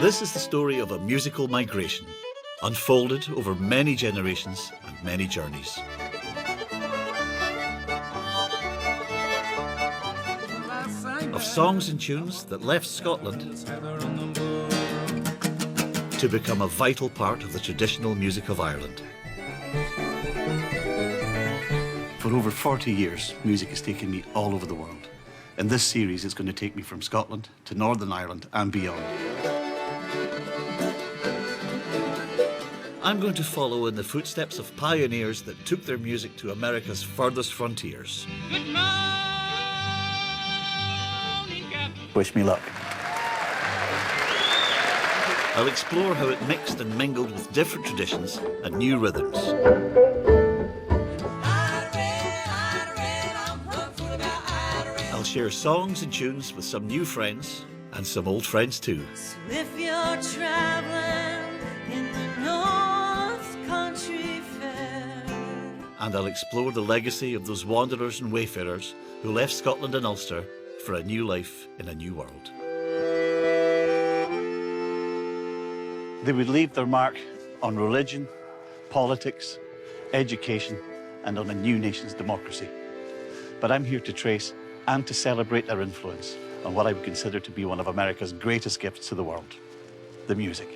This is the story of a musical migration, unfolded over many generations and many journeys. Of songs and tunes that left Scotland to become a vital part of the traditional music of Ireland. For over 40 years, music has taken me all over the world. In this series, it's going to take me from Scotland to Northern Ireland and beyond. I'm going to follow in the footsteps of pioneers that took their music to America's furthest frontiers. Good morning, Captain. Wish me luck. I'll explore how it mixed and mingled with different traditions and new rhythms. I'll share songs and tunes with some new friends and some old friends too. So if you're traveling in the North Country Fair, And I'll explore the legacy of those wanderers and wayfarers who left Scotland and Ulster for a new life in a new world. They would leave their mark on religion, politics, education, and on a new nation's democracy. But I'm here to trace and to celebrate their influence on what I would consider to be one of America's greatest gifts to the world, the music.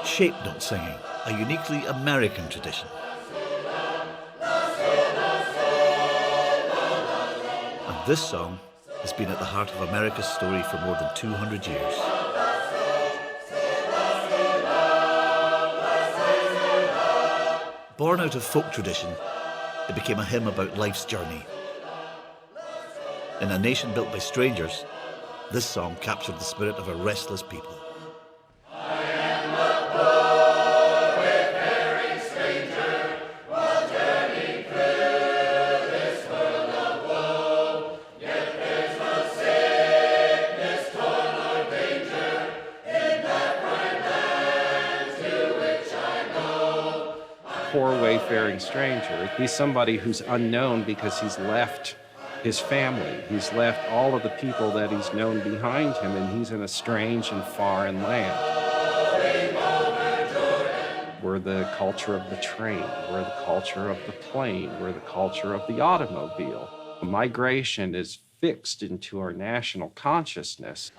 Shape note singing, a uniquely American tradition. And this song has been at the heart of America's story for more than 200 years. Born out of folk tradition, it became a hymn about life's journey. In a nation built by strangers, this song captured the spirit of a restless people. Poor wayfaring stranger. He's somebody who's unknown because he's left his family. He's left all of the people that he's known behind him, and he's in a strange and foreign land. We're the culture of the train. We're the culture of the plane. We're the culture of the automobile. Migration is fixed into our national consciousness.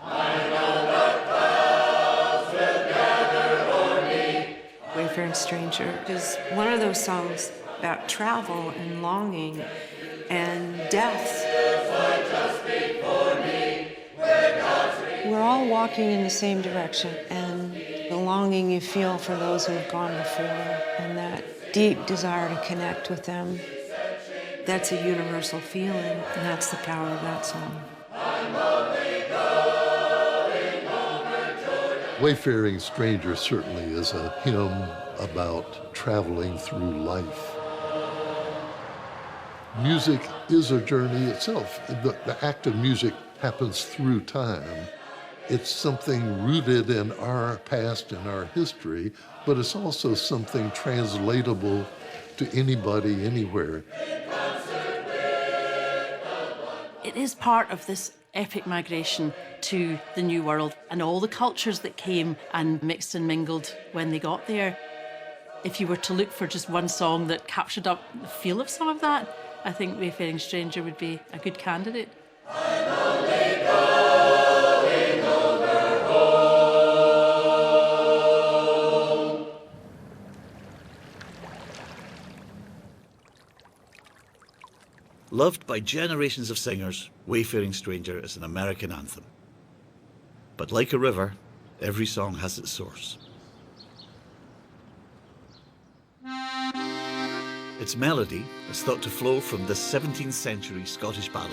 Wayfaring Stranger is one of those songs about travel and longing and death. We're all walking in the same direction, and the longing you feel for those who have gone before and that deep desire to connect with them, that's a universal feeling, and that's the power of that song. Wayfaring Stranger certainly is a hymn about traveling through life. Music is a journey itself. The act of music happens through time. It's something rooted in our past and our history, but it's also something translatable to anybody, anywhere. It is part of this epic migration to the New World and all the cultures that came and mixed and mingled when they got there. If you were to look for just one song that captured up the feel of some of that, I think Wayfaring Stranger would be a good candidate. Loved by generations of singers, Wayfaring Stranger is an American anthem. But like a river, every song has its source. Its melody is thought to flow from the 17th century Scottish ballad.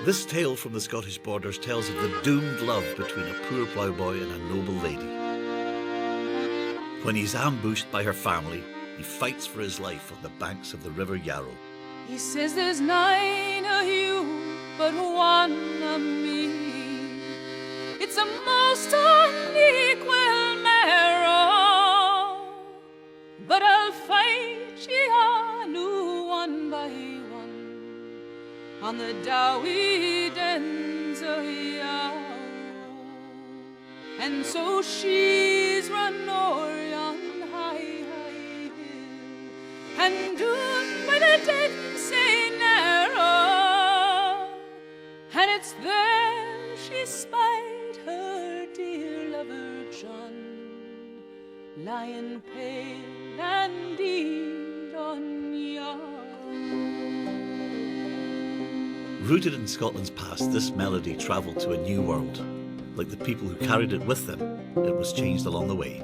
This tale from the Scottish borders tells of the doomed love between a poor ploughboy and a noble lady. When he's ambushed by her family, he fights for his life on the banks of the River Yarrow. He says there's nine of you, but one of me. most unequal marrow, but I'll fight ye all one by one on the dowie dens o' Yarrow. And so she's run o'er yon high, high hill, and down by the den say narrow, and it's there she spied her dear lover John, lying pale and deed on Yarrow. Rooted in Scotland's past, this melody travelled to a new world. Like the people who carried it with them, it was changed along the way.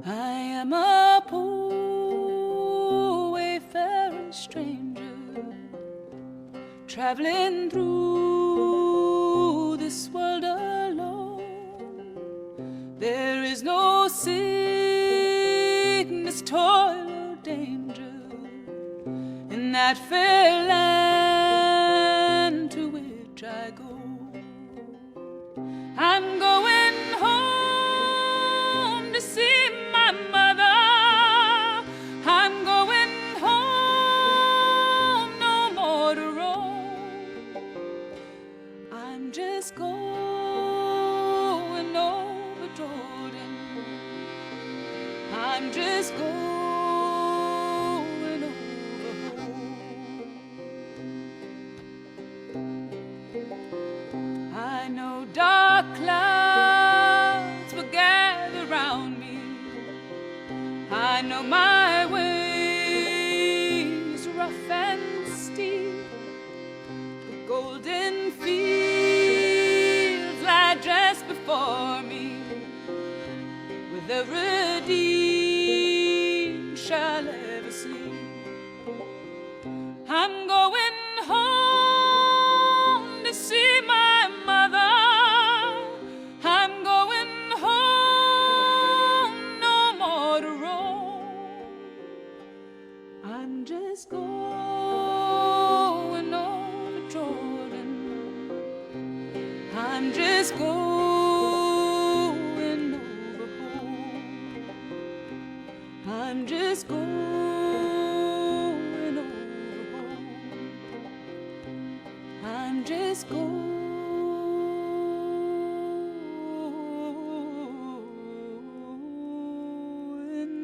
I am a poor wayfaring stranger, traveling through this world alone. There is no sickness, toil, or danger in that fair land to which I go. I'm going home to see my mother. I'm going home, no more to roam. I'm just going over Jordan. I'm just going over home. I know dark clouds will gather round me. I know my ways rough and steep. The golden fields lie just before me, with the redeemed shall ever sleep. I'm going home to see my mother. I'm going home, no more to roam. I'm just going over Jordan. I'm just going over home. I'm just going over home. I'm just going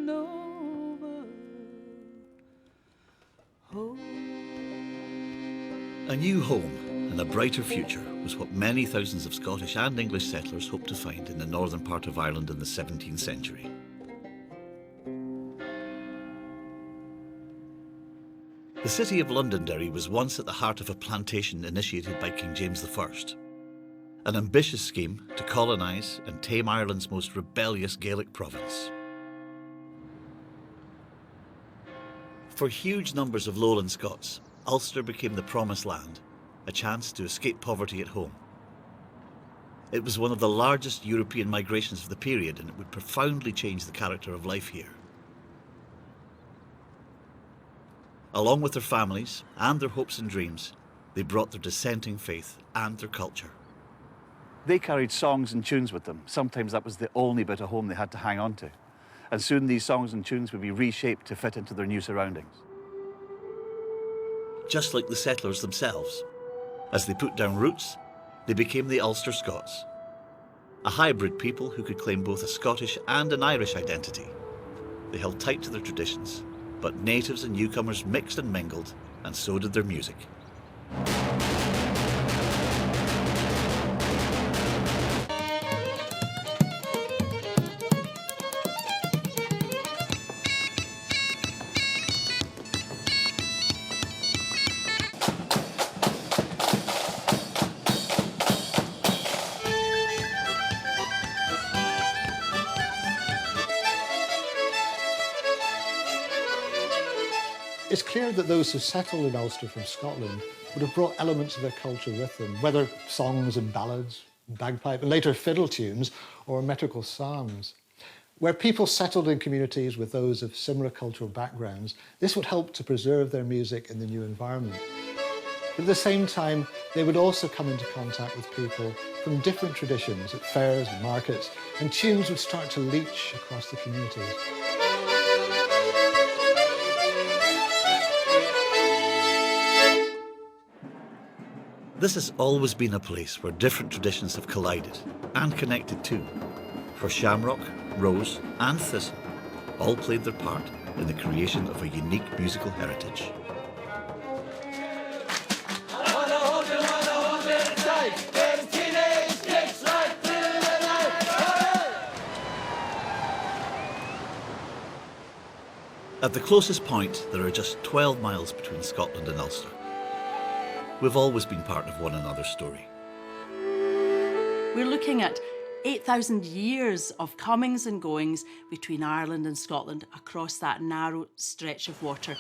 over home. A new home and a brighter future was what many thousands of Scottish and English settlers hoped to find in the northern part of Ireland in the 17th century. The city of Londonderry was once at the heart of a plantation initiated by King James I, an ambitious scheme to colonise and tame Ireland's most rebellious Gaelic province. For huge numbers of lowland Scots, Ulster became the promised land, a chance to escape poverty at home. It was one of the largest European migrations of the period, and it would profoundly change the character of life here. Along with their families and their hopes and dreams, they brought their dissenting faith and their culture. They carried songs and tunes with them. Sometimes that was the only bit of home they had to hang on to. And soon these songs and tunes would be reshaped to fit into their new surroundings. Just like the settlers themselves, as they put down roots, they became the Ulster Scots, a hybrid people who could claim both a Scottish and an Irish identity. They held tight to their traditions, but natives and newcomers mixed and mingled, and so did their music. It's clear that those who settled in Ulster from Scotland would have brought elements of their culture with them, whether songs and ballads, bagpipe, and later fiddle tunes, or metrical psalms. Where people settled in communities with those of similar cultural backgrounds, this would help to preserve their music in the new environment. But at the same time, they would also come into contact with people from different traditions at fairs and markets, and tunes would start to leach across the communities. This has always been a place where different traditions have collided and connected too, for shamrock, rose and thistle all played their part in the creation of a unique musical heritage. At the closest point, there are just 12 miles between Scotland and Ulster. We've always been part of one another's story. We're looking at 8,000 years of comings and goings between Ireland and Scotland across that narrow stretch of water.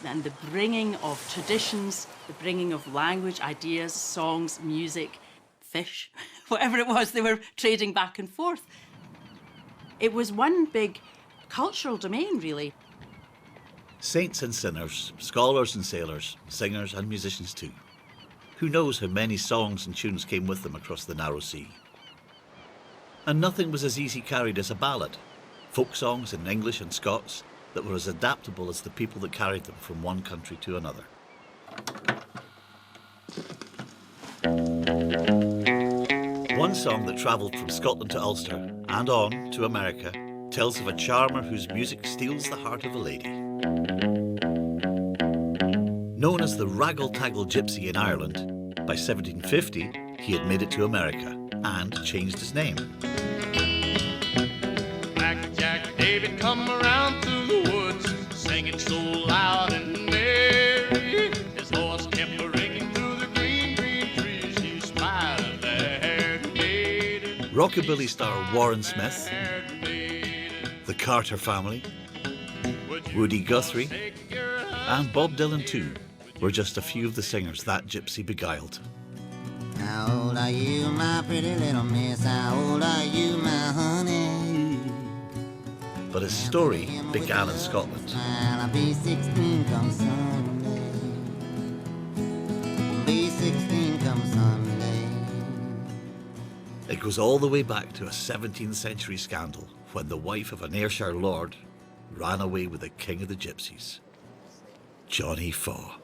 And the bringing of traditions, the bringing of language, ideas, songs, music, fish, whatever it was, they were trading back and forth. It was one big cultural domain, really. Saints and sinners, scholars and sailors, singers and musicians too. Who knows how many songs and tunes came with them across the narrow sea? And nothing was as easy carried as a ballad. Folk songs in English and Scots that were as adaptable as the people that carried them from one country to another. One song that travelled from Scotland to Ulster and on to America tells of a charmer whose music steals the heart of a lady. Known as the Raggle-Taggle Gypsy in Ireland, by 1750 he had made it to America and changed his name. Black Jack David come around through the woods, singing so loud and merry. His horse kept ringing through the green, green trees. He smiled at the haired maiden. Rockabilly star Warren Smith, the Carter family, Woody Guthrie, and Bob Dylan too were just a few of the singers that gypsy beguiled. How old are you, my pretty little miss? How old are you, my honey? But his story began in Scotland. I'll be 16 come Sunday. Be 16 come Sunday. It goes all the way back to a 17th century scandal when the wife of an Ayrshire lord ran away with the king of the gypsies, Johnny Faw.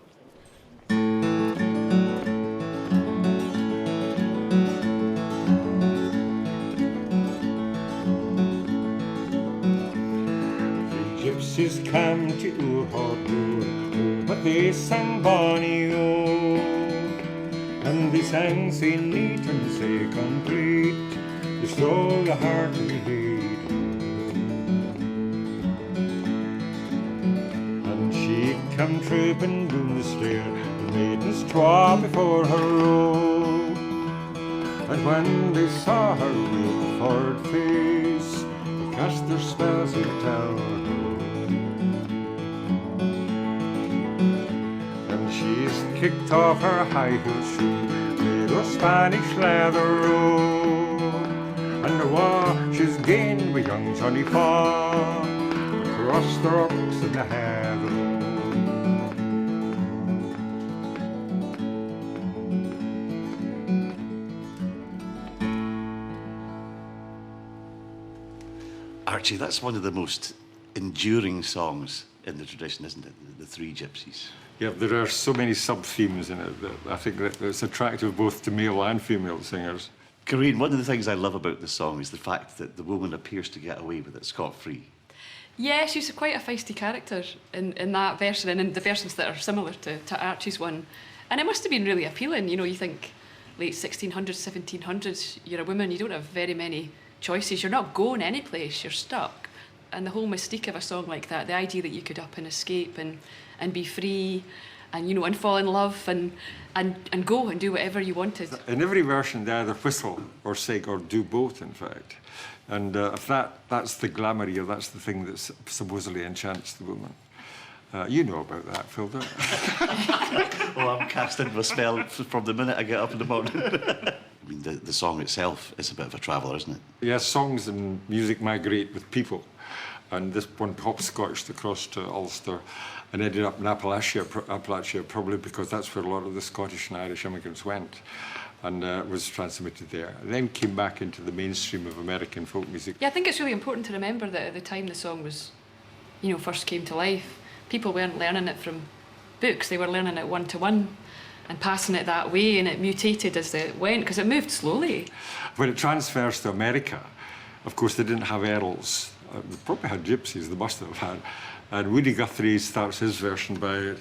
Gypsies come to Uhud, but they sang Bonnie O, and they sang say neat and say complete, they stole the heart of the hate. And she come trooping down the stair, the maidens twa before her row, and when they saw her real forward face, they cast their spells of terror. She's kicked off her high-heel shoe, made her Spanish leather robe, and the war she's gained with young Johnny Faw across the rocks in the heather. Archie, that's one of the most enduring songs in the tradition, isn't it? The Three Gypsies. Yeah, there are so many sub-themes in it that I think that it's attractive both to male and female singers. Corinne, one of the things I love about the song is the fact that the woman appears to get away with it scot-free. Yeah, she's quite a feisty character in that version and in the versions that are similar to Archie's one. And it must have been really appealing. You know, you think late 1600s, 1700s, you're a woman, you don't have very many choices. You're not going any place, you're stuck. And the whole mystique of a song like that, the idea that you could up and escape and be free and, you know, and fall in love and go and do whatever you wanted. In every version, they either whistle or sing or do both, in fact. And if that's the glamour here, that's the thing that supposedly enchants the woman. You know about that, Phil, don't you? Well, I'm cast into a spell from the minute I get up in the morning. I mean, the song itself is a bit of a traveller, isn't it? Yes, songs and music migrate with people. And this one hopscotched across to Ulster and ended up in Appalachia, probably because that's where a lot of the Scottish and Irish immigrants went, and was transmitted there. And then came back into the mainstream of American folk music. Yeah, I think it's really important to remember that at the time the song was, you know, first came to life, people weren't learning it from books, they were learning it one-to-one and passing it that way, and it mutated as it went, because it moved slowly. When it transfers to America, of course, they didn't have Earls. They probably had gypsies, they must have had. And Woody Guthrie starts his version by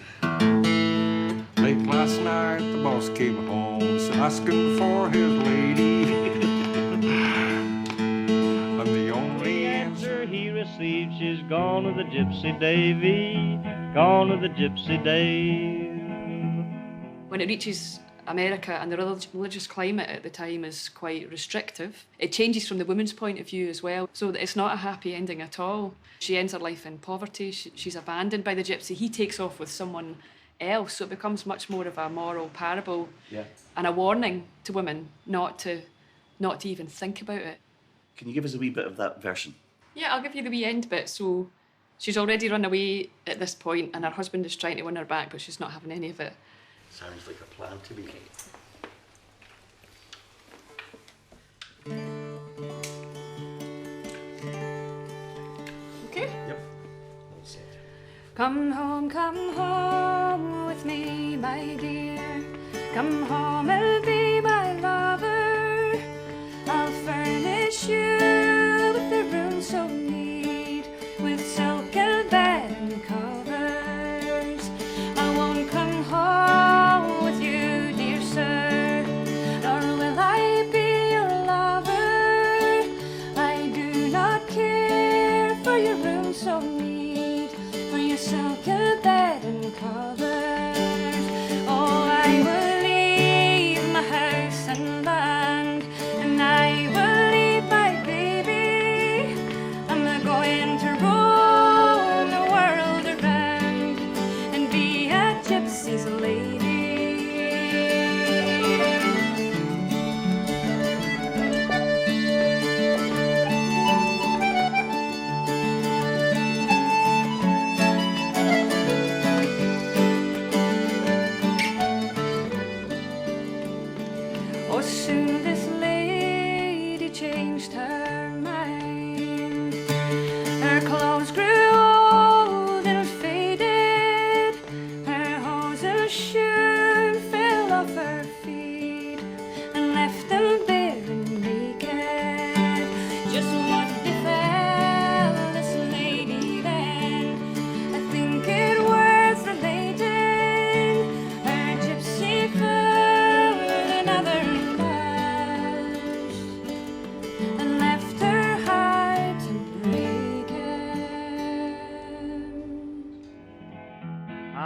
late last night, the boss came home, asking for his lady. And the only answer he received, she's gone with the gypsy Davy, gone with the gypsy Dave. When it reaches America and the religious climate at the time is quite restrictive, it changes from the woman's point of view as well, so that it's not a happy ending at all. She ends her life in poverty, she's abandoned by the gypsy, he takes off with someone else, so it becomes much more of a moral parable and a warning to women not to even think about it. Can you give us a wee bit of that version? Yeah, I'll give you the wee end bit. So she's already run away at this point and her husband is trying to win her back, but she's not having any of it. Sounds like a plan to me. Okay? Yep. Come home with me, my dear. Come home and be my lover. I'll furnish you with the room so neat, with silk and bed and covers. I won't come home with you, dear sir, nor will I be your lover. I do not care for your room so neat, for your silk and bed and covers. Oh, I will leave my house and land, and I will leave my baby. I'm going to roam the world around and be a gypsy's lady. Oh, soon this lady changed her mind. Her clothes grew old and faded. Her hose and shoe fell off her feet and left them bare and naked. Just what befell this lady then, I think it worth relating. Her gypsy found another lass and left her heart breaking.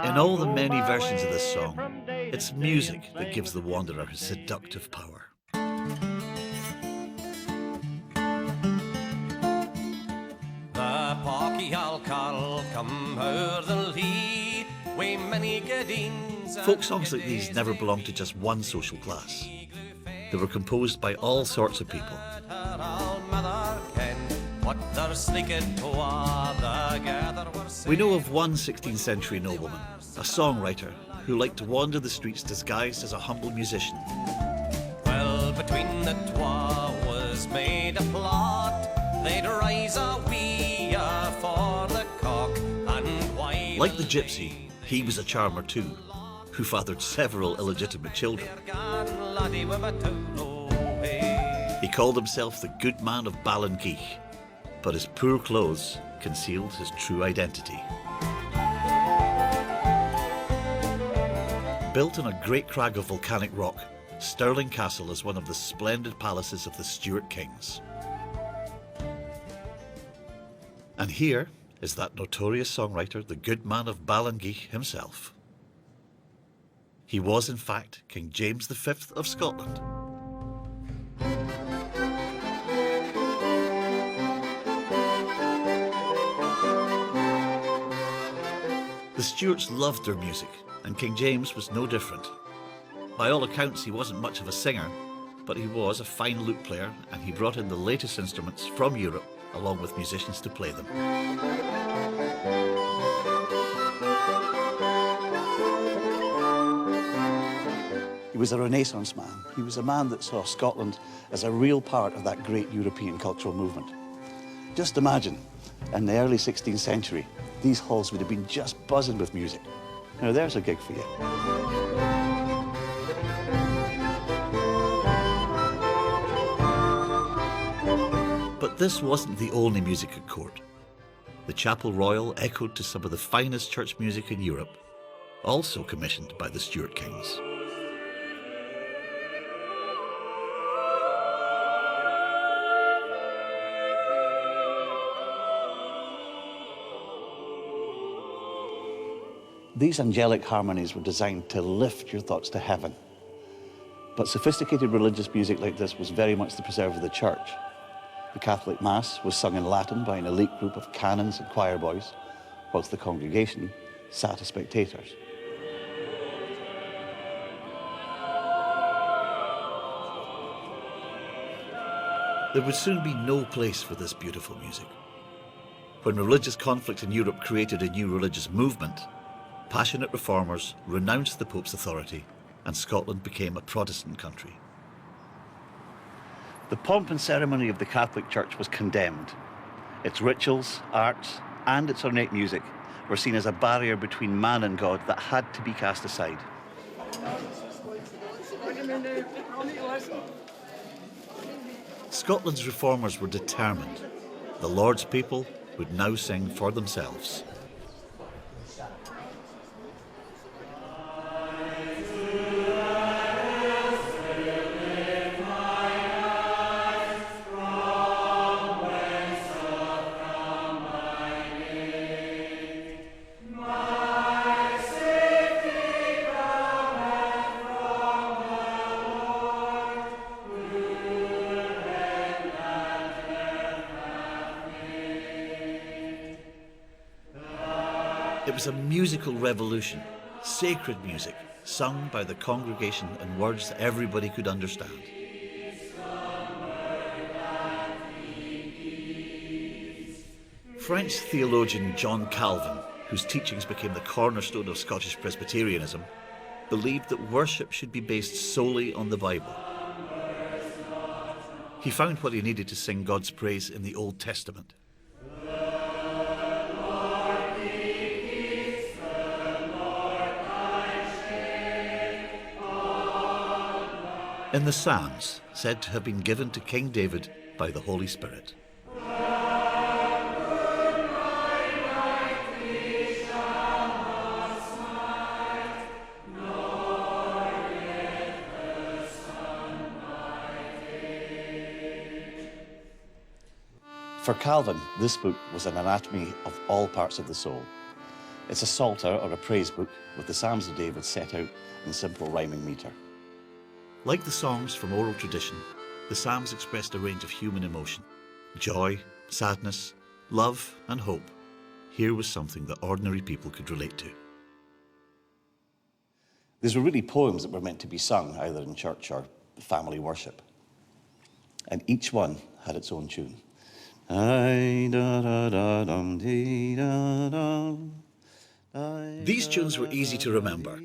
In all the many versions of this song, it's music that gives the wanderer his seductive power. The pocky alcal come o'er the lea, wi' many guidings. Folk songs like these never belonged to just one social class. They were composed by all sorts of people. We know of one 16th century nobleman, a songwriter, who liked to wander the streets disguised as a humble musician. Well, between the twa was made a plot, they'd rise a wee for the cock, and while Like the gypsy, he was a charmer too, who fathered several illegitimate children. He called himself the good man of Ballingeech, but his poor clothes concealed his true identity. Built on a great crag of volcanic rock, Stirling Castle is one of the splendid palaces of the Stuart kings. And here is that notorious songwriter, the good man of Ballingeech himself. He was, in fact, King James V of Scotland. The Stuarts loved their music, and King James was no different. By all accounts, he wasn't much of a singer, but he was a fine lute player, and he brought in the latest instruments from Europe along with musicians to play them. He was a Renaissance man. He was a man that saw Scotland as a real part of that great European cultural movement. Just imagine, in the early 16th century, these halls would have been just buzzing with music. Now there's a gig for you. But this wasn't the only music at court. The Chapel Royal echoed to some of the finest church music in Europe, also commissioned by the Stuart kings. These angelic harmonies were designed to lift your thoughts to heaven. But sophisticated religious music like this was very much the preserve of the church. The Catholic Mass was sung in Latin by an elite group of canons and choir boys, whilst the congregation sat as spectators. There would soon be no place for this beautiful music. When religious conflict in Europe created a new religious movement, passionate reformers renounced the Pope's authority and Scotland became a Protestant country. The pomp and ceremony of the Catholic Church was condemned. Its rituals, arts, and its ornate music were seen as a barrier between man and God that had to be cast aside. Scotland's reformers were determined. The Lord's people would now sing for themselves. It was a musical revolution, sacred music, sung by the congregation in words that everybody could understand. French theologian John Calvin, whose teachings became the cornerstone of Scottish Presbyterianism, believed that worship should be based solely on the Bible. He found what he needed to sing God's praise in the Old Testament. In the Psalms, said to have been given to King David by the Holy Spirit. For Calvin, this book was an anatomy of all parts of the soul. It's a psalter or a praise book with the Psalms of David set out in simple rhyming metre. Like the songs from oral tradition, the Psalms expressed a range of human emotion. Joy, sadness, love and hope. Here was something that ordinary people could relate to. These were really poems that were meant to be sung either in church or family worship. And each one had its own tune. These tunes were easy to remember.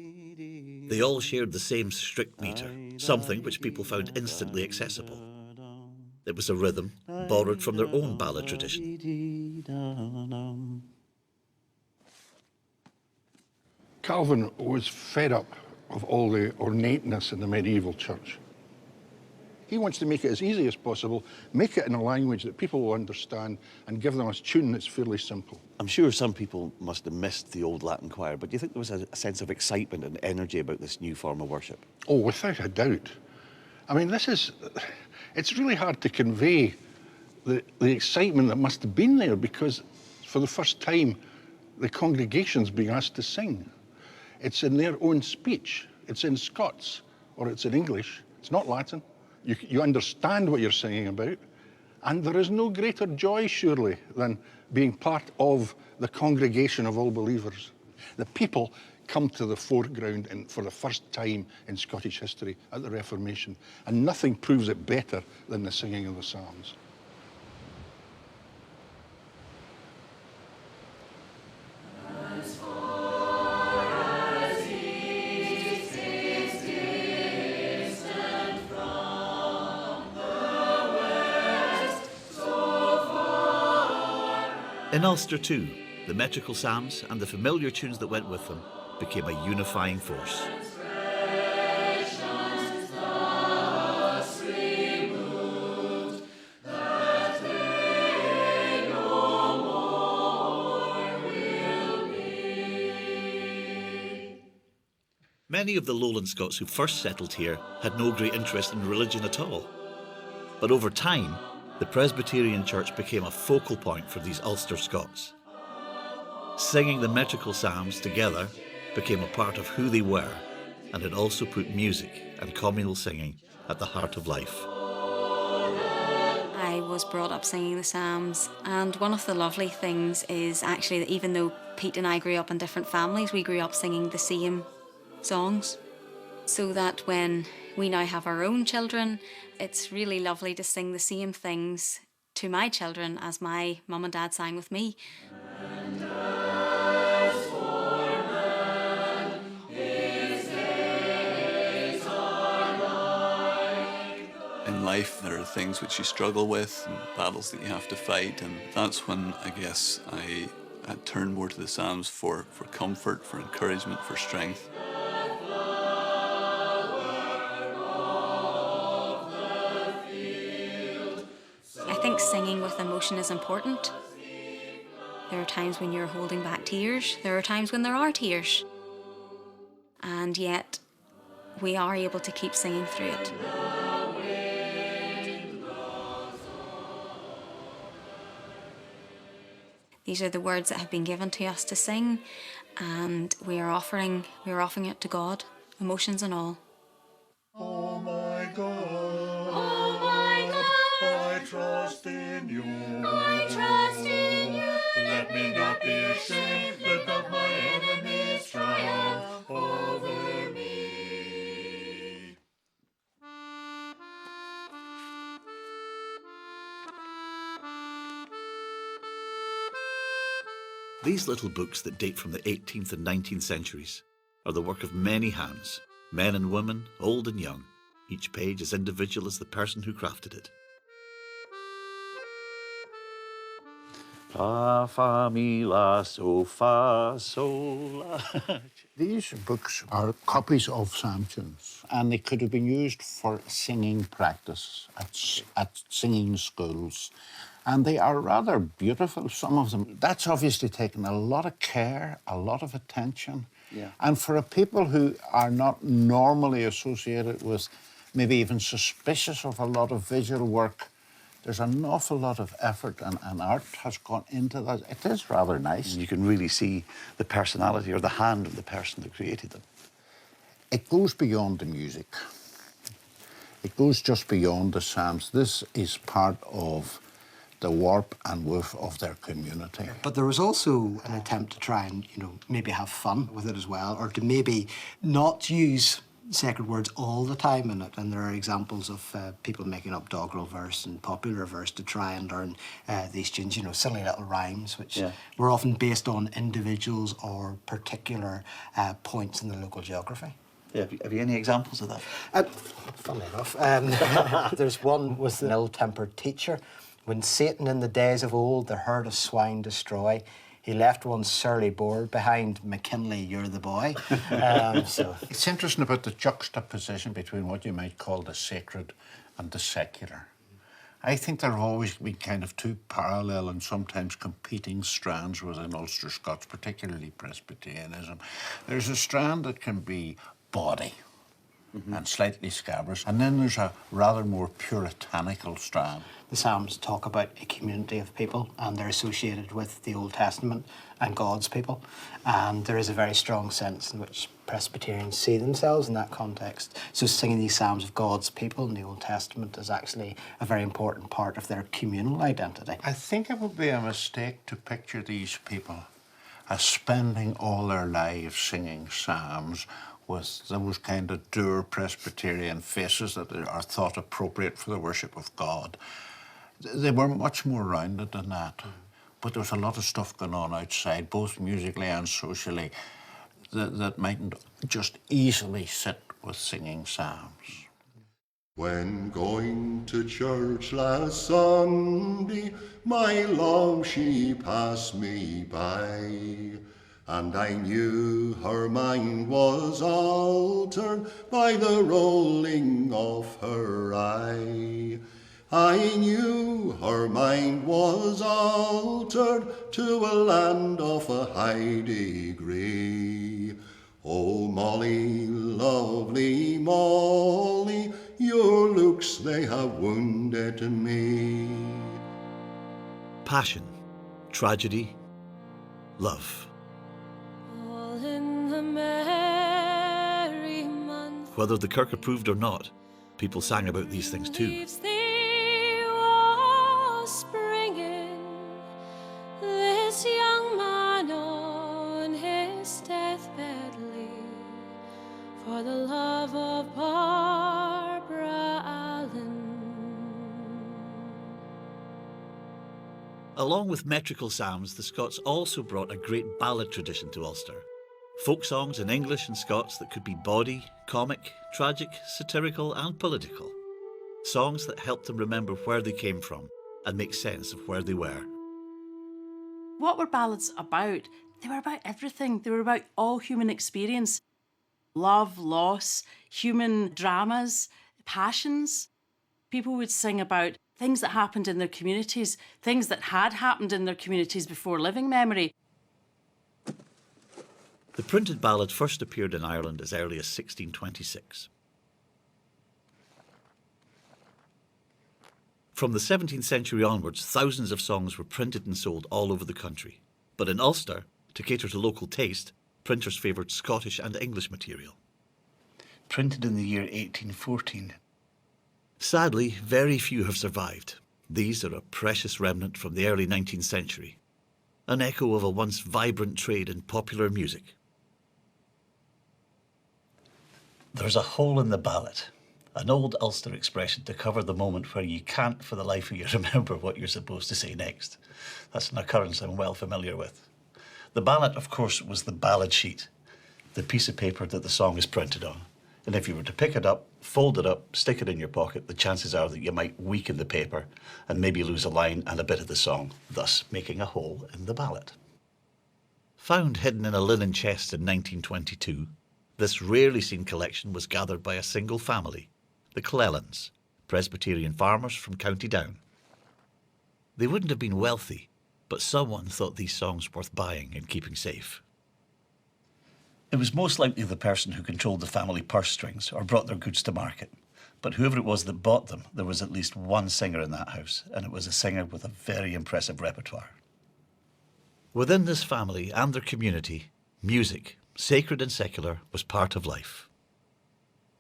They all shared the same strict metre, something which people found instantly accessible. It was a rhythm borrowed from their own ballad tradition. Calvin was fed up of all the ornateness in the medieval church. He wants to make it as easy as possible, make it in a language that people will understand, and give them a tune that's fairly simple. I'm sure some people must have missed the old Latin choir, but do you think there was a sense of excitement and energy about this new form of worship? Oh, without a doubt. I mean, it's really hard to convey the excitement that must have been there, because for the first time, the congregation's being asked to sing. It's in their own speech. It's in Scots, or it's in English. It's not Latin. You understand what you're singing about, and there is no greater joy, surely, than being part of the congregation of all believers. The people come to the foreground for the first time in Scottish history at the Reformation, and nothing proves it better than the singing of the Psalms. In Ulster too, the metrical psalms and the familiar tunes that went with them became a unifying force. Many of the Lowland Scots who first settled here had no great interest in religion at all. But over time, the Presbyterian Church became a focal point for these Ulster Scots. Singing the metrical psalms together became a part of who they were, and it also put music and communal singing at the heart of life. I was brought up singing the psalms, and one of the lovely things is actually that even though Pete and I grew up in different families, we grew up singing the same songs, so that when we now have our own children, it's really lovely to sing the same things to my children as my mum and dad sang with me. In life, there are things which you struggle with and battles that you have to fight, and that's when I guess I turned more to the Psalms for comfort, for encouragement, for strength. I think singing with emotion is important. There are times when you're holding back tears. There are times when there are tears. And yet, we are able to keep singing through it. These are the words that have been given to us to sing, and we are offering it to God, emotions and all. Oh my God, oh my God, I trust in you. I trust in you. Let me not be ashamed. Let not my enemies triumph over me. These little books that date from the 18th and 19th centuries are the work of many hands, men and women, old and young, each page as individual as the person who crafted it. Fa, fa, mi, la, so, fa, so, la. These books are copies of psalm tunes, and they could have been used for singing practice at singing schools. And they are rather beautiful, some of them. That's obviously taken a lot of care, a lot of attention. Yeah. And for a people who are not normally associated with, maybe even suspicious of a lot of visual work, there's an awful lot of effort and art has gone into that. It is rather nice. You can really see the personality or the hand of the person that created them. It goes beyond the music. It goes just beyond the psalms. This is part of the warp and woof of their community. But there was also an attempt to try and, maybe have fun with it as well, or to maybe not use sacred words all the time in it. And there are examples of people making up doggerel verse and popular verse to try and learn these tunes, silly little rhymes, which were often based on individuals or particular points in the local geography. Yeah, have you any examples of that? Funnily enough, there's one with an ill-tempered teacher. When Satan in the days of old the herd of swine destroy, he left one surly board behind. McKinley, you're the boy. It's interesting about the juxtaposition between what you might call the sacred and the secular. I think there have always been kind of two parallel and sometimes competing strands within Ulster Scots, particularly Presbyterianism. There's a strand that can be bawdy and slightly scabrous, and then there's a rather more puritanical strand. The Psalms talk about a community of people, and they're associated with the Old Testament and God's people. And there is a very strong sense in which Presbyterians see themselves in that context. So singing these Psalms of God's people in the Old Testament is actually a very important part of their communal identity. I think it would be a mistake to picture these people as spending all their lives singing psalms with those kind of dour Presbyterian faces that are thought appropriate for the worship of God. They were much more rounded than that. But there was a lot of stuff going on outside, both musically and socially, that mightn't just easily sit with singing psalms. When going to church last Sunday, my love she passed me by, and I knew her mind was altered by the rolling of her eye. I knew her mind was altered to a land of a high degree. Oh, Molly, lovely Molly, your looks they have wounded me. Passion, tragedy, love. All in the merry month. Whether the Kirk approved or not, people sang about these things too. Leaves thee was springing, this young man on his deathbed lay, for the love of Barbara Allen. Along with metrical psalms, the Scots also brought a great ballad tradition to Ulster. Folk songs in English and Scots that could be bawdy, comic, tragic, satirical and political. Songs that helped them remember where they came from and make sense of where they were. What were ballads about? They were about everything. They were about all human experience. Love, loss, human dramas, passions. People would sing about things that happened in their communities, things that had happened in their communities before living memory. The printed ballad first appeared in Ireland as early as 1626. From the 17th century onwards, thousands of songs were printed and sold all over the country. But in Ulster, to cater to local taste, printers favoured Scottish and English material. Printed in the year 1814. Sadly, very few have survived. These are a precious remnant from the early 19th century, an echo of a once vibrant trade in popular music. There's a hole in the ballad, an old Ulster expression to cover the moment where you can't for the life of you remember what you're supposed to say next. That's an occurrence I'm well familiar with. The ballad, of course, was the ballad sheet, the piece of paper that the song is printed on. And if you were to pick it up, fold it up, stick it in your pocket, the chances are that you might weaken the paper and maybe lose a line and a bit of the song, thus making a hole in the ballad. Found hidden in a linen chest in 1922, this rarely seen collection was gathered by a single family, the Clellans, Presbyterian farmers from County Down. They wouldn't have been wealthy, but someone thought these songs worth buying and keeping safe. It was most likely the person who controlled the family purse strings or brought their goods to market. But whoever it was that bought them, there was at least one singer in that house, and it was a singer with a very impressive repertoire. Within this family and their community, music, sacred and secular, was part of life.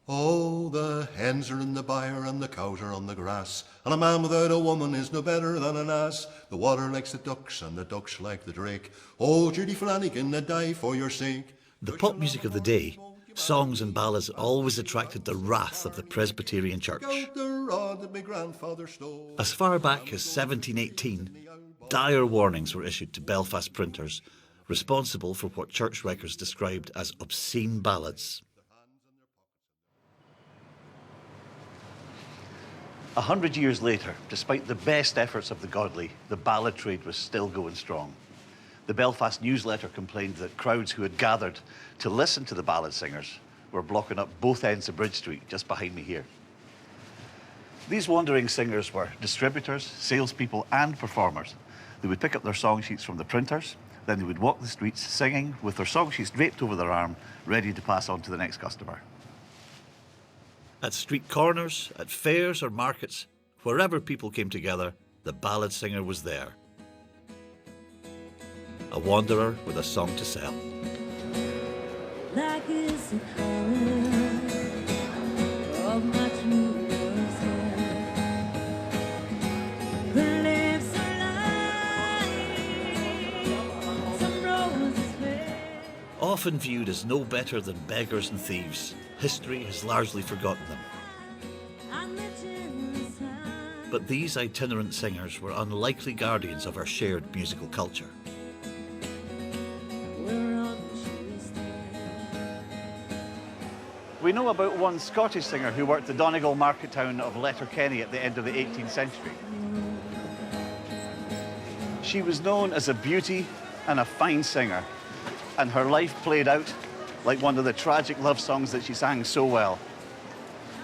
Oh, the hens are in the byre and the cows are on the grass, and a man without a woman is no better than an ass. The water likes the ducks and the ducks like the drake. Oh, Judy Flanagan, I die for your sake. The pop music of the day, songs and ballads always attracted the wrath of the Presbyterian Church. As far back as 1718, dire warnings were issued to Belfast printers, responsible for what church records described as obscene ballads. 100 years later, despite the best efforts of the godly, the ballad trade was still going strong. The Belfast newsletter complained that crowds who had gathered to listen to the ballad singers were blocking up both ends of Bridge Street, just behind me here. These wandering singers were distributors, salespeople, and performers. They would pick up their song sheets from the printers, then they would walk the streets singing with their song sheets draped over their arm, ready to pass on to the next customer. At street corners, at fairs or markets, wherever people came together, the ballad singer was there. A wanderer with a song to sell. Like is the color of my true love's hair. Her lips are like some roses fair. Often viewed as no better than beggars and thieves, history has largely forgotten them. But these itinerant singers were unlikely guardians of our shared musical culture. We know about one Scottish singer who worked the Donegal market town of Letterkenny at the end of the 18th century. She was known as a beauty and a fine singer, and her life played out like one of the tragic love songs that she sang so well.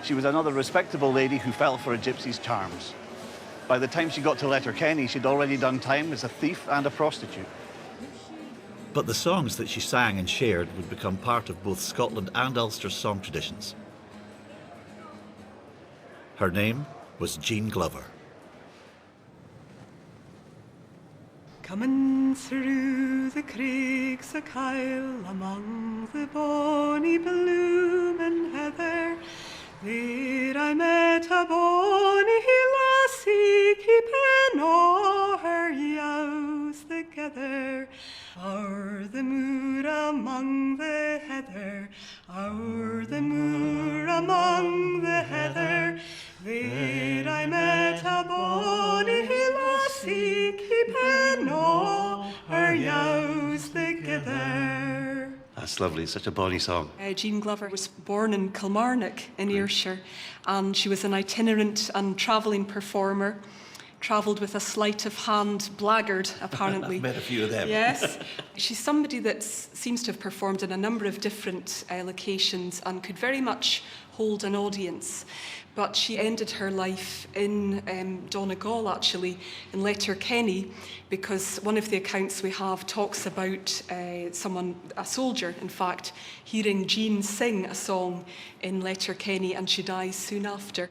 She was another respectable lady who fell for a gypsy's charms. By the time she got to Letterkenny, she'd already done time as a thief and a prostitute. But the songs that she sang and shared would become part of both Scotland and Ulster's song traditions. Her name was Jean Glover. Coming through the craigs of Kyle, among the bonny blooming heather, there I met a bonny lassie, keeping all her yows together. O'er the moor among the heather, o'er the moor among the heather, there I met a bonny lassie, keeping all her yows together. That's lovely, such a bonny song. Jean Glover was born in Kilmarnock in Ayrshire, and she was an itinerant and travelling performer. Travelled with a sleight of hand blackguard, apparently. I've met a few of them. Yes. She's somebody that seems to have performed in a number of different locations and could very much hold an audience. But she ended her life in Donegal, actually, in Letterkenny, because one of the accounts we have talks about a soldier, in fact, hearing Jean sing a song in Letterkenny, and she dies soon after.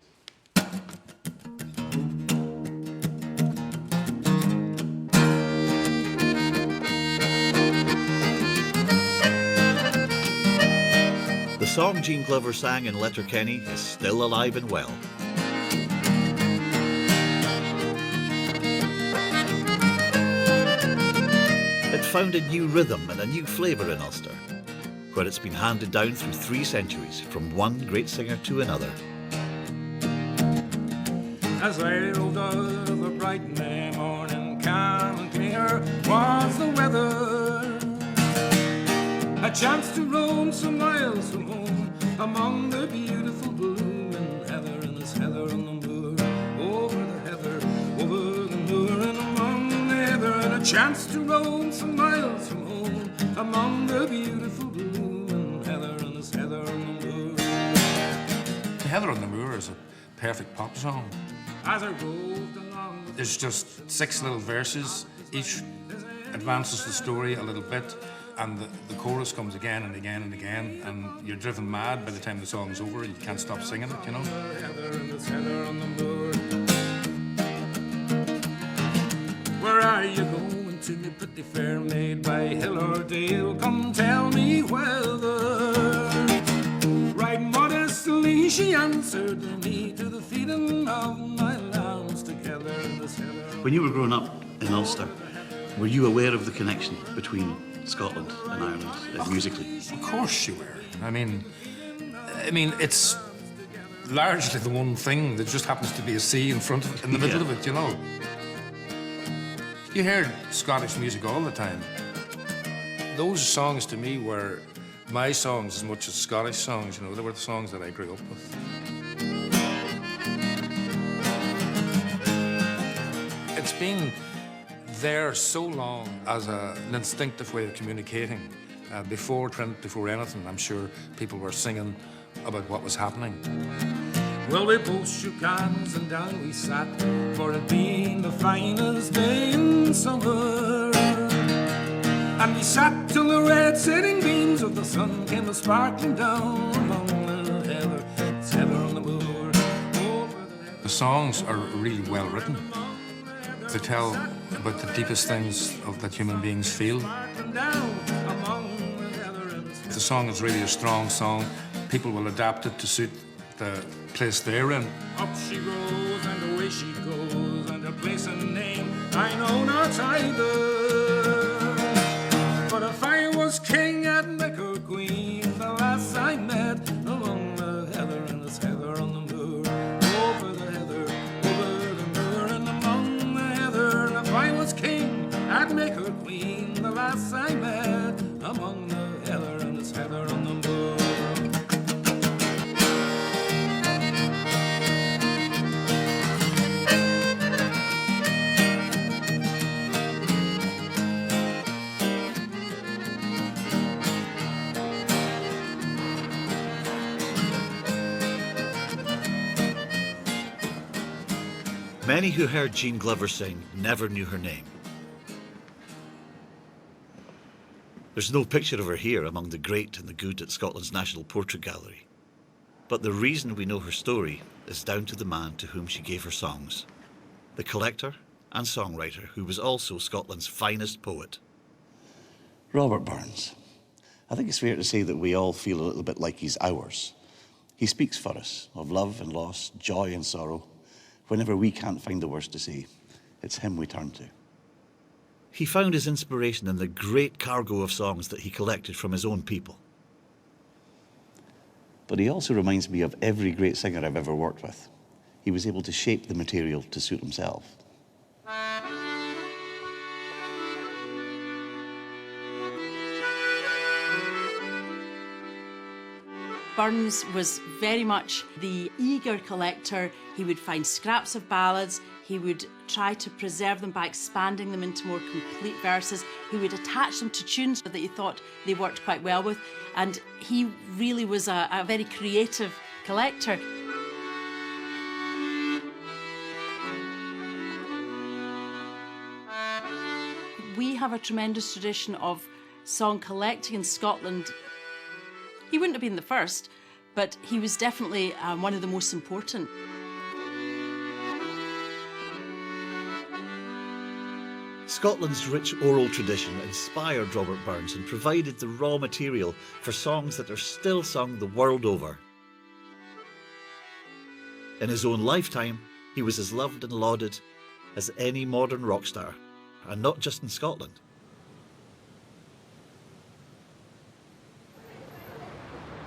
The song Jean Glover sang in Letterkenny is still alive and well. It found a new rhythm and a new flavour in Ulster, where it's been handed down through 3 centuries from one great singer to another. As I rolled out of a bright May morning, calm and clear was the weather. A chance to roam some miles from home among the beautiful blooming heather, and this heather on the moor, over the heather, over the moor, and among the heather, and a chance to roam some miles from home among the beautiful blooming heather, and this heather on the moor. Heather on the Moor is a perfect pop song. As I roved along, There's just 6 little verses, each advances the story a little bit, and the chorus comes again and again and again, and you're driven mad by the time the song's over. You can't stop singing it, you know. Where are you going to, me pretty fair maid, by hill or dale? Come tell me whether. Right modestly she answered me, to the feeding of my lambs together. When you were growing up in Ulster, were you aware of the connection between Scotland and Ireland musically? Of course you were. I mean, it's largely the one thing that just happens to be a sea in front of it, in the middle of it, you know. You heard Scottish music all the time. Those songs to me were my songs as much as Scottish songs, you know. They were the songs that I grew up with. It's been there so long as an instinctive way of communicating. Before anything, I'm sure people were singing about what was happening. Well, we both shook hands and down we sat, for it being the finest day in summer. And we sat till the red setting beams of the sun came a-sparkling down among the heather. It's heather on the moor. The songs are really well written. They tell about the deepest things that human beings feel. If the song is really a strong song, people will adapt it to suit the place they're in. Up she rose and away she goes, and her place and name I know not either. But if I was king, I'd make her queen, the lass I met among the heather, and this heather on the moor. Over the heather, over the moor, and among the heather. And if I was king, I'd make her queen, the lass I met among the heather, and this heather on the moor. Many who heard Jean Glover sing never knew her name. There's no picture of her here among the great and the good at Scotland's National Portrait Gallery. But the reason we know her story is down to the man to whom she gave her songs, the collector and songwriter who was also Scotland's finest poet. Robert Burns. I think it's fair to say that we all feel a little bit like he's ours. He speaks for us of love and loss, joy and sorrow. Whenever we can't find the words to say, it's him we turn to. He found his inspiration in the great cargo of songs that he collected from his own people. But he also reminds me of every great singer I've ever worked with. He was able to shape the material to suit himself. Burns was very much the eager collector. He would find scraps of ballads. He would try to preserve them by expanding them into more complete verses. He would attach them to tunes that he thought they worked quite well with. And he really was a very creative collector. We have a tremendous tradition of song collecting in Scotland. He wouldn't have been the first, but he was definitely one of the most important. Scotland's rich oral tradition inspired Robert Burns and provided the raw material for songs that are still sung the world over. In his own lifetime, he was as loved and lauded as any modern rock star, and not just in Scotland.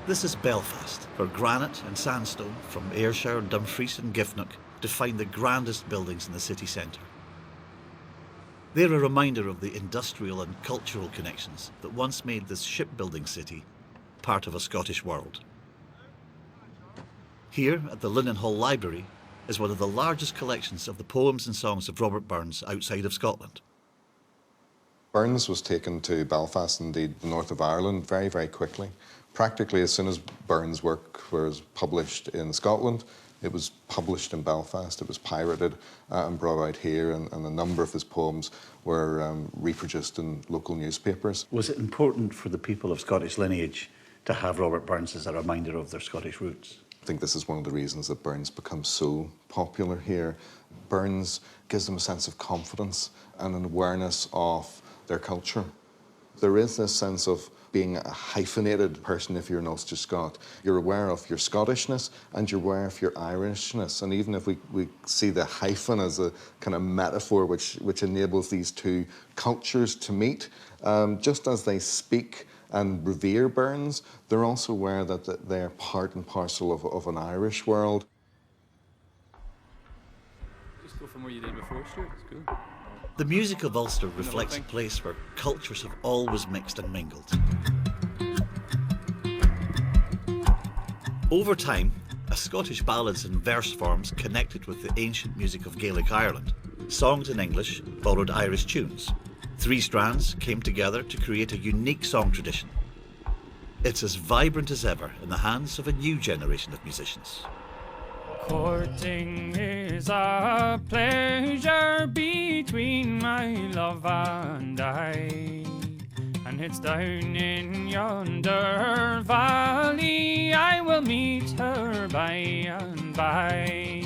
This is Belfast, where granite and sandstone from Ayrshire, Dumfries and Giffnock define the grandest buildings in the city centre. They're a reminder of the industrial and cultural connections that once made this shipbuilding city part of a Scottish world. Here at the Linenhall Library is one of the largest collections of the poems and songs of Robert Burns outside of Scotland. Burns was taken to Belfast, indeed the north of Ireland, very, very quickly. Practically as soon as Burns' work was published in Scotland, it was published in Belfast, it was pirated and brought out here, and a number of his poems were reproduced in local newspapers. Was it important for the people of Scottish lineage to have Robert Burns as a reminder of their Scottish roots? I think this is one of the reasons that Burns becomes so popular here. Burns gives them a sense of confidence and an awareness of their culture. There is this sense of being a hyphenated person if you're an Ulster Scot. You're aware of your Scottishness and you're aware of your Irishness. And even if we see the hyphen as a kind of metaphor which enables these two cultures to meet, just as they speak and revere Burns, they're also aware that they're part and parcel of an Irish world. Just go from where you did before, Stuart. It's cool. The music of Ulster reflects a place where cultures have always mixed and mingled. Over time, a Scottish ballads and verse forms connected with the ancient music of Gaelic Ireland. Songs in English borrowed Irish tunes. Three strands came together to create a unique song tradition. It's as vibrant as ever in the hands of a new generation of musicians. Courting is a pleasure between my love and I, and it's down in yonder valley I will meet her by and by.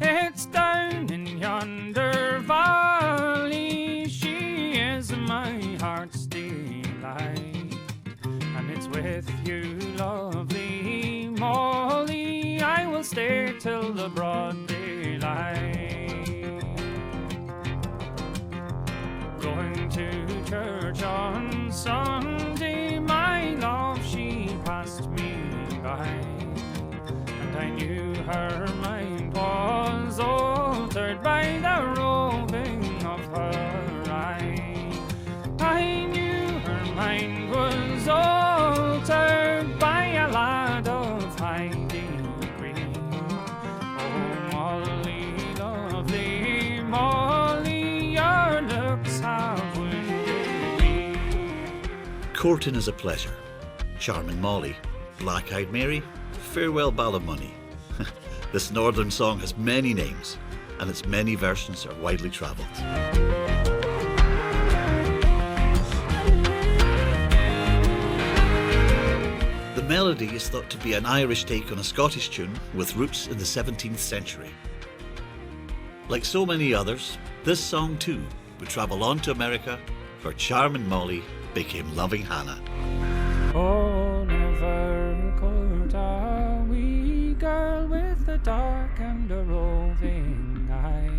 It's down in yonder valley, she is my heart's delight, and it's with you, lovely Molly, I will stay till the broad daylight. Going to church on Sunday, my love, she passed me by, and I knew her mind was altered by the roving of her eye. I knew her mind was altered by a lad of high degree. Oh, Molly, lovely Molly, your looks have wounded me. Courting is a pleasure. Charming Molly, Black-Eyed Mary, Farewell Ballymoney. This northern song has many names. and its many versions are widely travelled. The melody is thought to be an Irish take on a Scottish tune with roots in the 17th century. Like so many others, this song too would travel on to America, where Charming Molly became Loving Hannah. Oh, never could a wee girl with a dark and a roving eye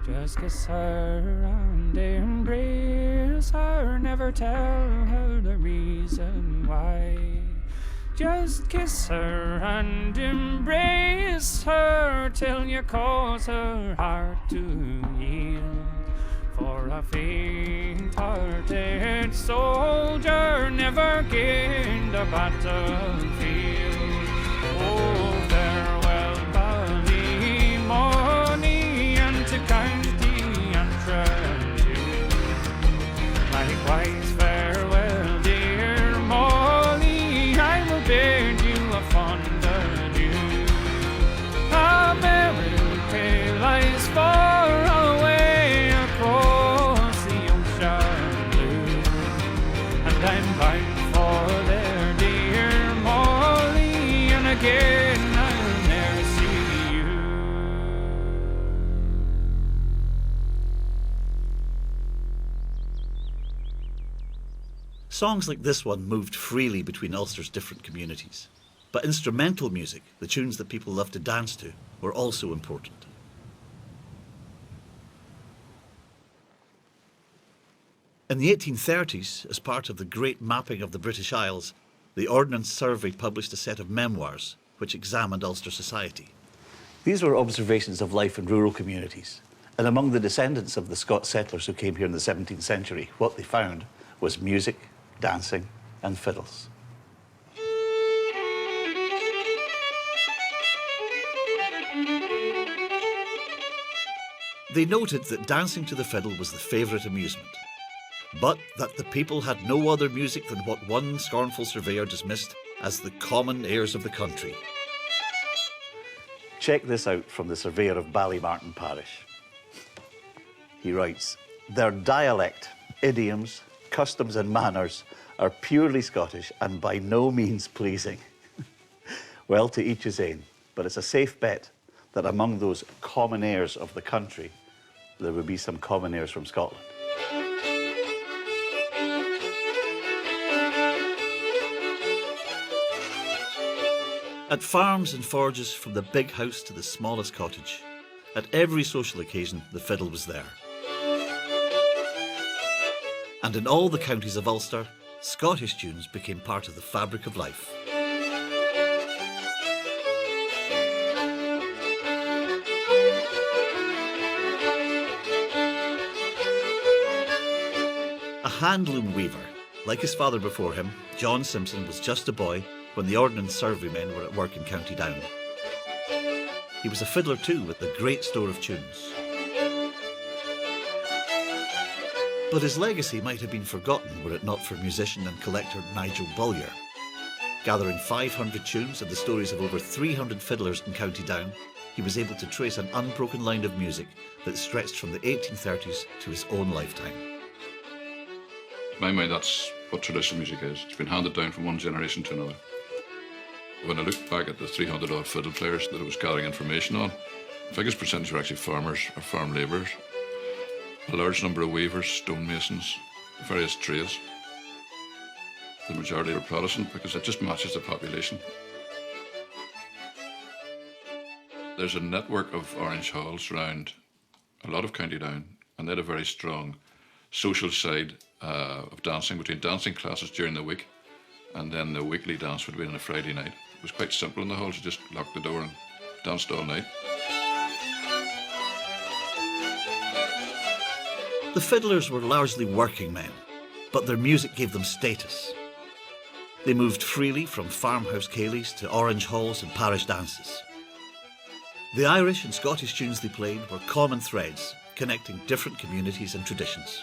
just kiss her and embrace her, never tell her the reason why. Just kiss her and embrace her till you cause her heart to yield. For a faint-hearted soldier never gained a battlefield. Oh, farewell, Ballymoney, and to County Antrim. Likewise, farewell, dear Molly, I will bid you a fond adieu. America lies far away across the ocean blue, and I'm bound for there, dear Molly, and again I'll ne'er see you. Songs like this one moved freely between Ulster's different communities. But instrumental music, the tunes that people loved to dance to, were also important. In the 1830s, as part of the great mapping of the British Isles, the Ordnance Survey published a set of memoirs which examined Ulster society. These were observations of life in rural communities, and among the descendants of the Scots settlers who came here in the 17th century, what they found was music, dancing, and fiddles. They noted that dancing to the fiddle was the favourite amusement, but that the people had no other music than what one scornful surveyor dismissed as the common airs of the country. Check this out from the surveyor of Ballymartin parish. He writes, "Their dialect, idioms, customs and manners are purely Scottish and by no means pleasing." Well, to each his own, but it's a safe bet that among those common airs of the country, there would be some common airs from Scotland. At farms and forges, from the big house to the smallest cottage, at every social occasion, the fiddle was there. And in all the counties of Ulster, Scottish tunes became part of the fabric of life. A handloom weaver, like his father before him, John Simpson was just a boy when the Ordnance Survey men were at work in County Down. He was a fiddler too, with a great store of tunes. But his legacy might have been forgotten were it not for musician and collector Nigel Bullier. Gathering 500 tunes and the stories of over 300 fiddlers in County Down, he was able to trace an unbroken line of music that stretched from the 1830s to his own lifetime. In my mind, that's what traditional music is. It's been handed down from one generation to another. When I look back at the 300 odd fiddle players that I was gathering information on, the biggest percentage were actually farmers or farm labourers. A large number of weavers, stonemasons, various trades. The majority were Protestant because it just matches the population. There's a network of Orange Halls around a lot of County Down, and they had a very strong social side of dancing, between dancing classes during the week and then the weekly dance would be on a Friday night. It was quite simple in the halls. You just locked the door and danced all night. The fiddlers were largely working men, but their music gave them status. They moved freely from farmhouse ceilidhs to orange halls and parish dances. The Irish and Scottish tunes they played were common threads connecting different communities and traditions.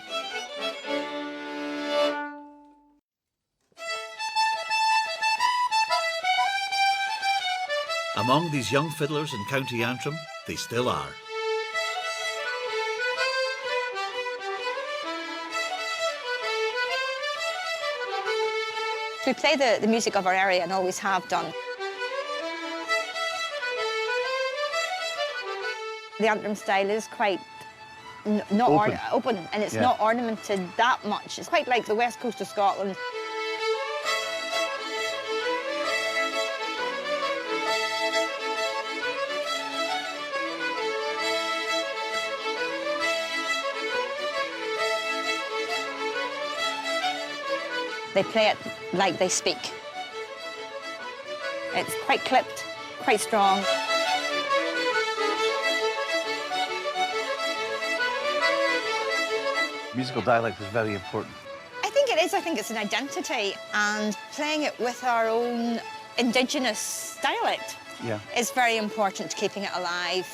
Among these young fiddlers in County Antrim, they still are. So we play the music of our area and always have done. The Antrim style is quite not open, and it's not ornamented that much. It's quite like the west coast of Scotland. They play it like they speak. It's quite clipped, quite strong. Musical dialect is very important. I think it is. I think it's an identity, and playing it with our own indigenous dialect is very important to keeping it alive.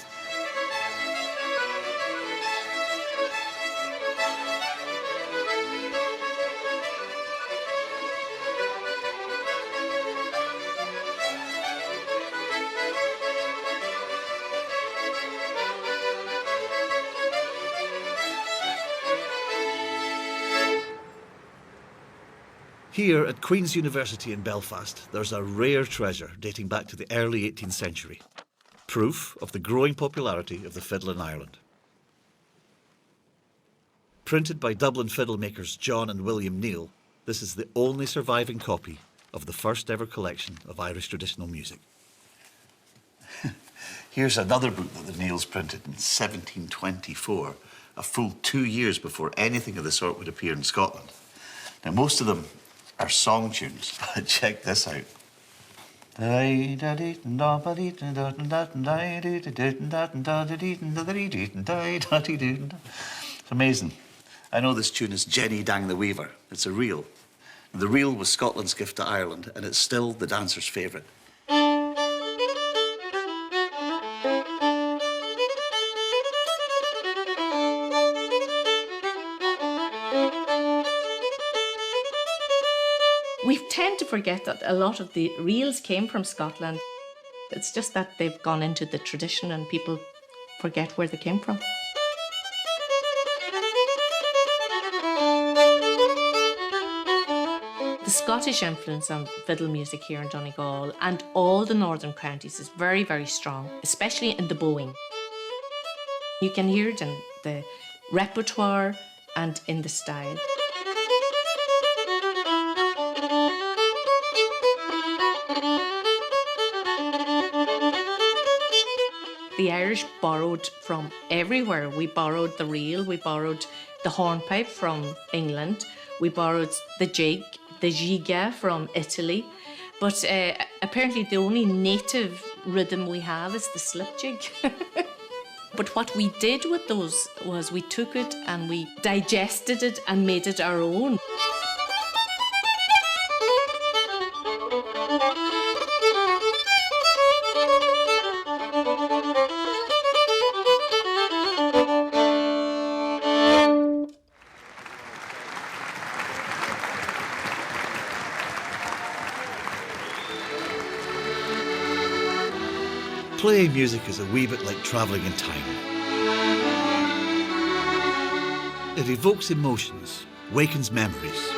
Here at Queen's University in Belfast, there's a rare treasure dating back to the early 18th century. Proof of the growing popularity of the fiddle in Ireland. Printed by Dublin fiddle makers John and William Neal, this is the only surviving copy of the first ever collection of Irish traditional music. Here's another book that the Neals printed in 1724, a full 2 years before anything of the sort would appear in Scotland. Now, most of them are song tunes, but check this out. It's amazing. I know this tune is Jenny Dang the Weaver. It's a reel. The reel was Scotland's gift to Ireland, and it's still the dancer's favourite. We tend to forget that a lot of the reels came from Scotland. It's just that they've gone into the tradition and people forget where they came from. The Scottish influence on fiddle music here in Donegal and all the northern counties is very, very strong, especially in the bowing. You can hear it in the repertoire and in the style. The Irish borrowed from everywhere. We borrowed the reel, we borrowed the hornpipe from England, we borrowed the jig, the giga from Italy, but apparently the only native rhythm we have is the slip jig. But what we did with those was we took it and we digested it and made it our own. Playing music is a wee bit like travelling in time. It evokes emotions, wakens memories.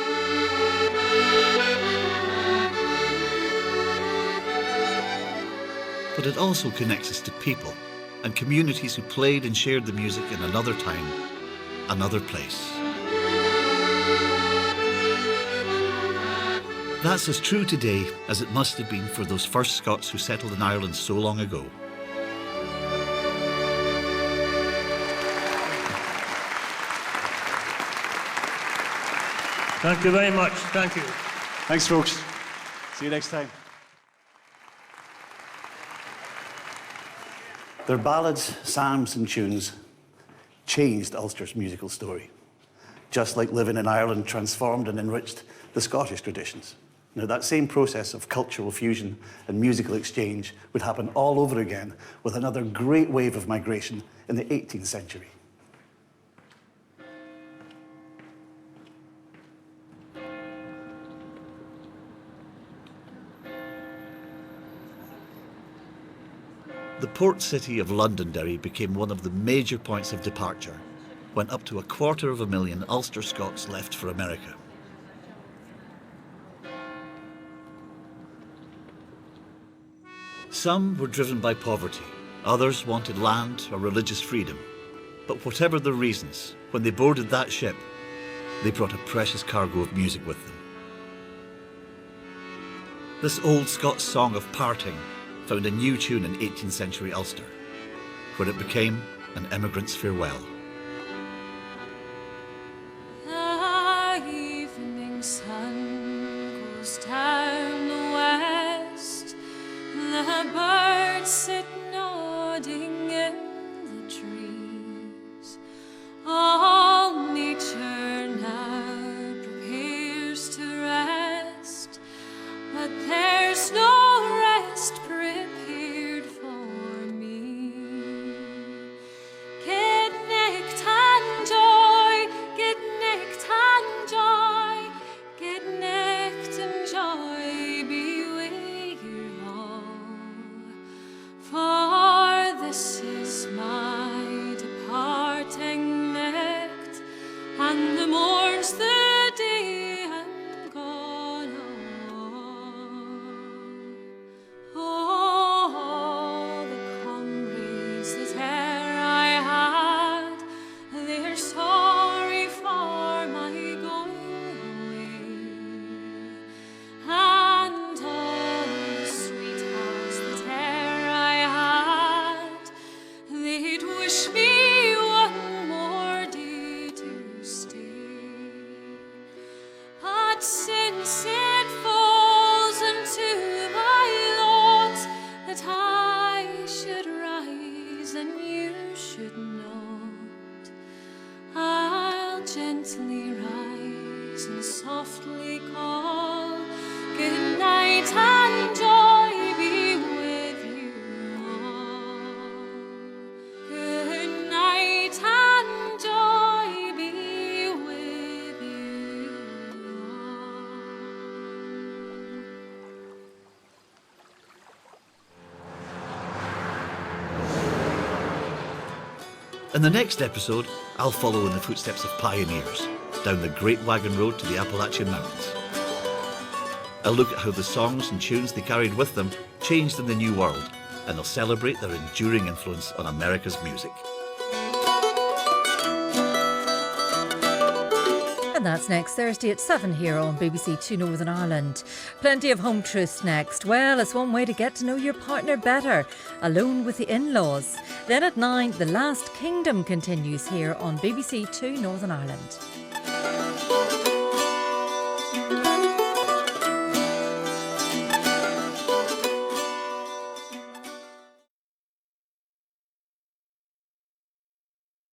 But it also connects us to people and communities who played and shared the music in another time, another place. That's as true today as it must have been for those first Scots who settled in Ireland so long ago. Thank you very much. Thank you. Thanks, folks. See you next time. Their ballads, psalms and tunes changed Ulster's musical story, just like living in Ireland transformed and enriched the Scottish traditions. Now, that same process of cultural fusion and musical exchange would happen all over again with another great wave of migration in the 18th century. The port city of Londonderry became one of the major points of departure when up to 250,000 Ulster Scots left for America. Some were driven by poverty, others wanted land or religious freedom. But whatever the reasons, when they boarded that ship, they brought a precious cargo of music with them. This old Scots song of parting found a new tune in 18th century Ulster, where it became an emigrant's farewell. The evening sun goes down the west, the birds sit nodding in the trees. All nature now prepares to rest, but there's no rest prepared for me. Get necked and joy, get necked and joy, get necked and joy, be with you all. For this is my departing necked, and the morn's the day I'm gone on. Oh, the comrades that e'er I had, they're sorry for my going away. And all the sweethearts that e'er I had, they'd wish me one more day to stay. But since it falls into my lot that I should rise and you should not, I'll gently rise and softly call, good night and joy be with you all. Good night and joy be with you all. In the next episode, I'll follow in the footsteps of pioneers down the Great Wagon Road to the Appalachian Mountains. I'll look at how the songs and tunes they carried with them changed in the New World, and I'll celebrate their enduring influence on America's music. And that's next Thursday at 7 here on BBC Two Northern Ireland. Plenty of home truths next. Well, it's one way to get to know your partner better. Alone with the in-laws. Then at 9, The Last Kingdom continues here on BBC Two Northern Ireland.